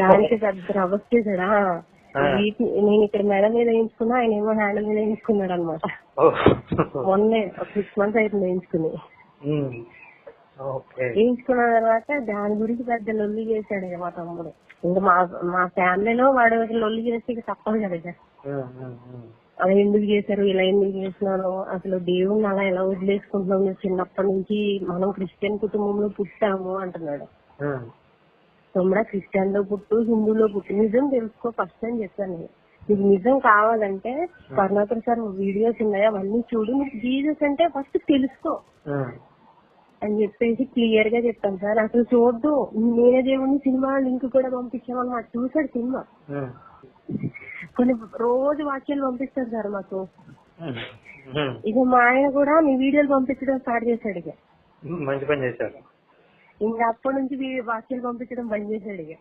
దానికి పెద్ద రవస్ చేశాడా. నేను ఇక్కడ మెడ మీద వేయించుకున్నా, ఆయన ఏమో హ్యాండిల్ మీద వేయించుకున్నాడు అనమాట. మొన్నే 6 months అయిపోయింది వేయించుకుని. వేయించుకున్న తర్వాత దాని గురించి పెద్ద లొల్లి చేశాడు మా తమ్ముడు. ఇంకా మా ఫ్యామిలీలో వాడు లొల్లి చేస్తే ఇక తప్పదు కదా. అలా ఎందుకు చేశారు, ఇలా ఎందుకు చేసినాను, అసలు దేవుణ్ణి అలా ఎలా వదిలేసుకుంటున్నాం, చిన్నప్పటి నుంచి మనం క్రిస్టియన్ కుటుంబంలో పుట్టాము అంటున్నాడు. తమ్ముడా, క్రిస్టియన్ లో పుట్టు, హిందూలో పుట్టు, నిజం తెలుసుకో ఫస్ట్ అని చెప్పాను నేను. నీకు నిజం కావాలంటే కరుణాకర్ సార్ వీడియోస్ ఉన్నాయి, అవన్నీ చూడు, నీకు జీసస్ అంటే ఫస్ట్ తెలుసుకో అని చెప్పేసి క్లియర్ గా చెప్పాను సార్. అసలు చూద్దు, నేనే దేవుడిని సినిమా లింక్ కూడా పంపించామన్నమాట. చూసాడు సినిమా, కొన్ని రోజు వాక్యాలు పంపిస్తారు సార్ మాకు. ఇక మా ఆయన కూడా మీ వీడియోలు పంపించడం స్టార్ట్ చేశాడు. ఇక మంచి పని చేశాడు. ఇంకా అప్పటి నుంచి వాక్యాలు పంపించడం బంద్ చేశాడు. ఇక